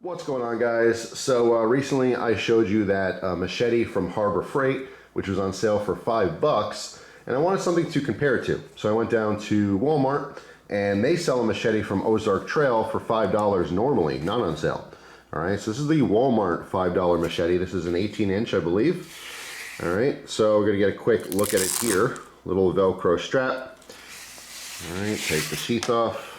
What's going on, guys? So recently I showed you that machete from Harbor Freight, which was on sale for $5, and I wanted something to compare it to. So I went down to Walmart, and they sell a machete from Ozark Trail for $5 normally, not on sale. All right, so this is the Walmart $5 machete. This is an 18-inch, I believe. All right, so we're gonna get a quick look at it here. Little Velcro strap. All right, take the sheath off.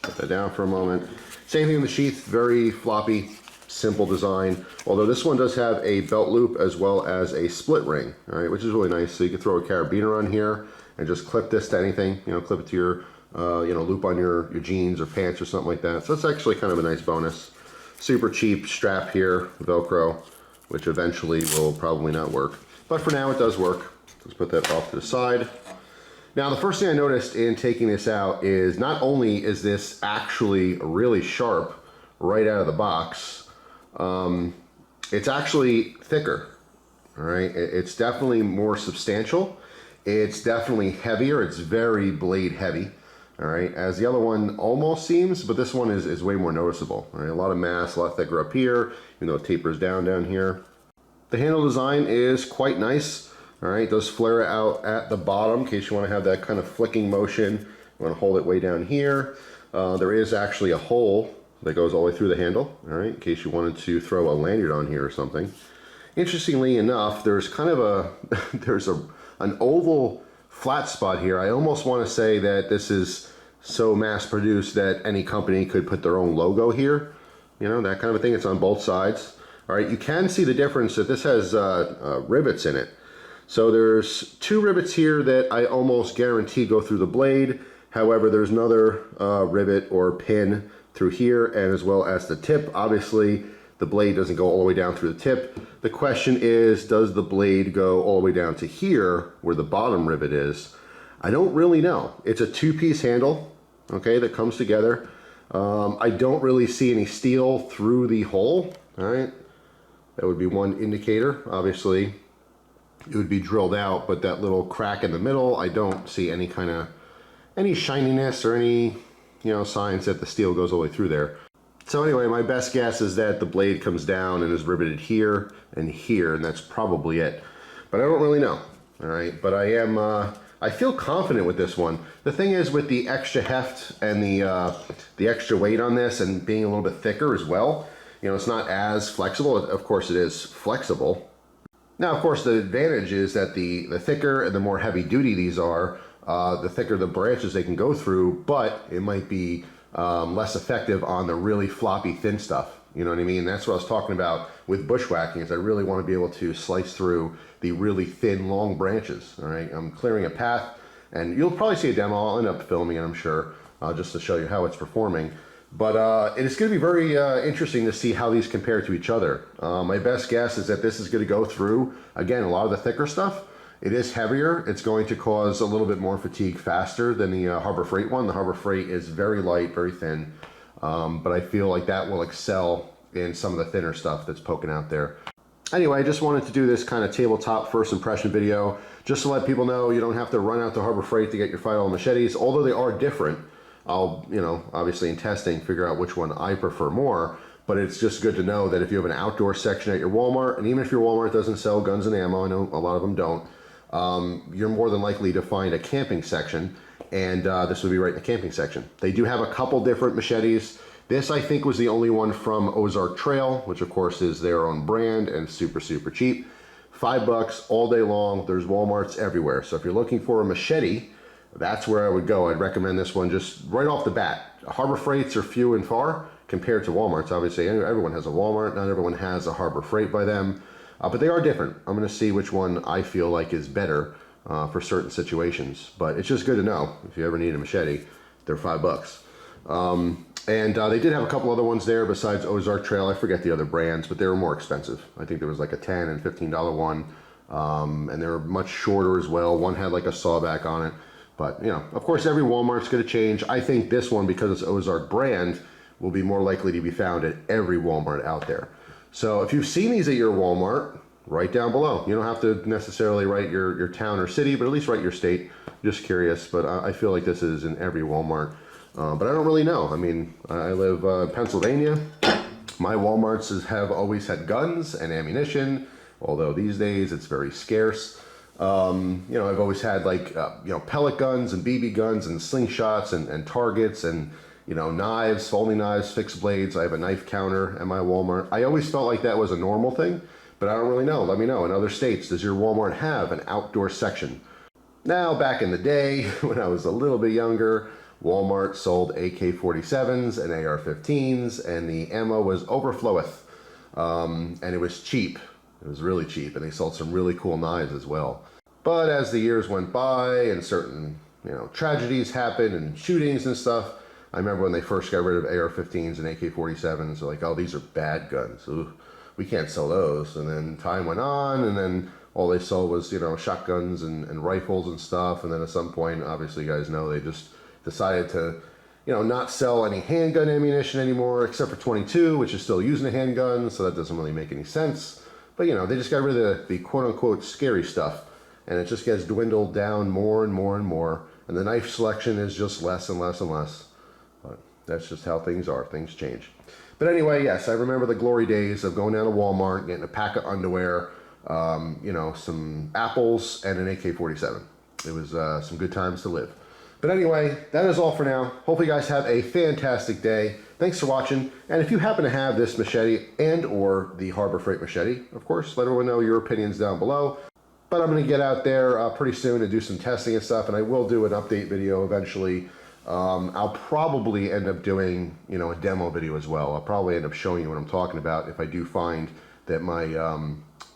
Put that down for a moment. Same thing with the sheath, very floppy, simple design. Although this one does have a belt loop as well as a split ring, all right, which is really nice. So you can throw a carabiner on here and just clip this to anything. You know, clip it to your, loop on your jeans or pants or something like that. So that's actually kind of a nice bonus. Super cheap strap here, Velcro, which eventually will probably not work. But for now, it does work. Let's put that off to the side. Now, the first thing I noticed in taking this out is not only is this actually really sharp right out of the box, it's actually thicker, all right? It's definitely more substantial. It's definitely heavier. It's very blade heavy, all right? As the other one almost seems, but this one is way more noticeable, all right? A lot of mass, a lot thicker up here, even though it tapers down here. The handle design is quite nice. All right, it does flare out at the bottom in case you want to have that kind of flicking motion. You want to hold it way down here. There is actually a hole that goes all the way through the handle, all right, in case you wanted to throw a lanyard on here or something. Interestingly enough, there's kind of an oval flat spot here. I almost want to say that this is so mass produced that any company could put their own logo here. You know, that kind of a thing. It's on both sides. All right, you can see the difference that this has rivets in it. So there's two rivets here that I almost guarantee go through the blade. However, there's another rivet or pin through here, and as well as the tip. Obviously, the blade doesn't go all the way down through the tip. The question is, does the blade go all the way down to here, where the bottom rivet is? I don't really know. It's a two-piece handle, okay, that comes together. I don't really see any steel through the hole, all right? That would be one indicator, obviously. It would be drilled out, but that little crack in the middle, I don't see any shininess or any, signs that the steel goes all the way through there. So anyway, my best guess is that the blade comes down and is riveted here, and that's probably it. But I don't really know, all right? But I feel confident with this one. The thing is, with the extra heft and the extra weight on this and being a little bit thicker as well, it's not as flexible. Of course, it is flexible. Now, of course, the advantage is that the thicker and the more heavy duty these are, the thicker the branches they can go through, but it might be less effective on the really floppy thin stuff. You know what I mean? That's what I was talking about with bushwhacking, is I really want to be able to slice through the really thin, long branches. All right, I'm clearing a path, and you'll probably see a demo. I'll end up filming it, I'm sure, just to show you how it's performing. But it's going to be very interesting to see how these compare to each other. My best guess is that this is going to go through, again, a lot of the thicker stuff. It is heavier. It's going to cause a little bit more fatigue faster than the Harbor Freight one. The Harbor Freight is very light, very thin. But I feel like that will excel in some of the thinner stuff that's poking out there. Anyway, I just wanted to do this kind of tabletop first impression video just to let people know you don't have to run out to Harbor Freight to get your $5 machetes, although they are different. I'll, obviously in testing, figure out which one I prefer more, but it's just good to know that if you have an outdoor section at your Walmart, and even if your Walmart doesn't sell guns and ammo, I know a lot of them don't, you're more than likely to find a camping section, and this would be right in the camping section. They do have a couple different machetes. This, I think, was the only one from Ozark Trail, which of course is their own brand and super, super cheap. $5 all day long. There's Walmarts everywhere. So if you're looking for a machete, that's where I would go. I'd recommend this one just right off the bat. Harbor Freights are few and far compared to Walmarts. Obviously, everyone has a Walmart. Not everyone has a Harbor Freight by them, but they are different. I'm going to see which one I feel like is better for certain situations. But it's just good to know if you ever need a machete, they're $5. And they did have a couple other ones there besides Ozark Trail. I forget the other brands, but they were more expensive. I think there was like a $10 and $15 one, and they were much shorter as well. One had like a sawback on it. But, of course, every Walmart's going to change. I think this one, because it's Ozark brand, will be more likely to be found at every Walmart out there. So if you've seen these at your Walmart, write down below. You don't have to necessarily write your town or city, but at least write your state. Just curious, but I feel like this is in every Walmart. But I don't really know. I mean, I live in Pennsylvania. My Walmarts have always had guns and ammunition, although these days it's very scarce. I've always had like, pellet guns and BB guns and slingshots and targets and, knives, folding knives, fixed blades. I have a knife counter at my Walmart. I always felt like that was a normal thing, but I don't really know. Let me know. In other states, does your Walmart have an outdoor section? Now, back in the day, when I was a little bit younger, Walmart sold AK-47s and AR-15s, and the ammo was overfloweth. And it was cheap. It was really cheap, and they sold some really cool knives as well. But as the years went by and certain, tragedies happened and shootings and stuff, I remember when they first got rid of AR-15s and AK-47s, they're like, oh, these are bad guns. Ooh, we can't sell those. And then time went on, and then all they sold was, shotguns and rifles and stuff. And then at some point, obviously you guys know, they just decided to, not sell any handgun ammunition anymore, except for 22, which is still using a handgun, so that doesn't really make any sense. But, they just got rid of the quote-unquote scary stuff, and it just gets dwindled down more and more and more, and the knife selection is just less and less and less. But that's just how things are. Things change. But anyway, yes, I remember the glory days of going down to Walmart, getting a pack of underwear, some apples, and an AK-47. It was some good times to live. But anyway, that is all for now. Hopefully you guys have a fantastic day. Thanks for watching. And if you happen to have this machete and or the Harbor Freight machete, of course, let everyone know your opinions down below. But I'm going to get out there pretty soon and do some testing and stuff, and I will do an update video eventually. I'll probably end up doing, a demo video as well. I'll probably end up showing you what I'm talking about if I do find that my,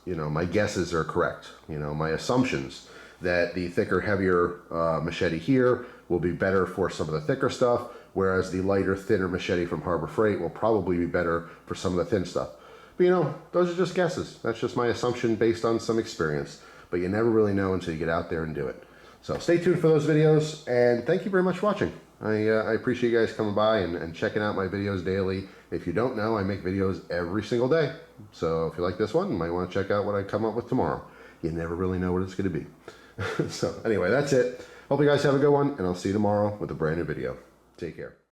my guesses are correct. My assumptions that the thicker, heavier machete here will be better for some of the thicker stuff, whereas the lighter, thinner machete from Harbor Freight will probably be better for some of the thin stuff. But those are just guesses. That's just my assumption based on some experience. But you never really know until you get out there and do it. So stay tuned for those videos, and thank you very much for watching. I appreciate you guys coming by and checking out my videos daily. If you don't know, I make videos every single day. So if you like this one, you might want to check out what I come up with tomorrow. You never really know what it's going to be. So anyway, that's it. Hope you guys have a good one, and I'll see you tomorrow with a brand new video. Take care.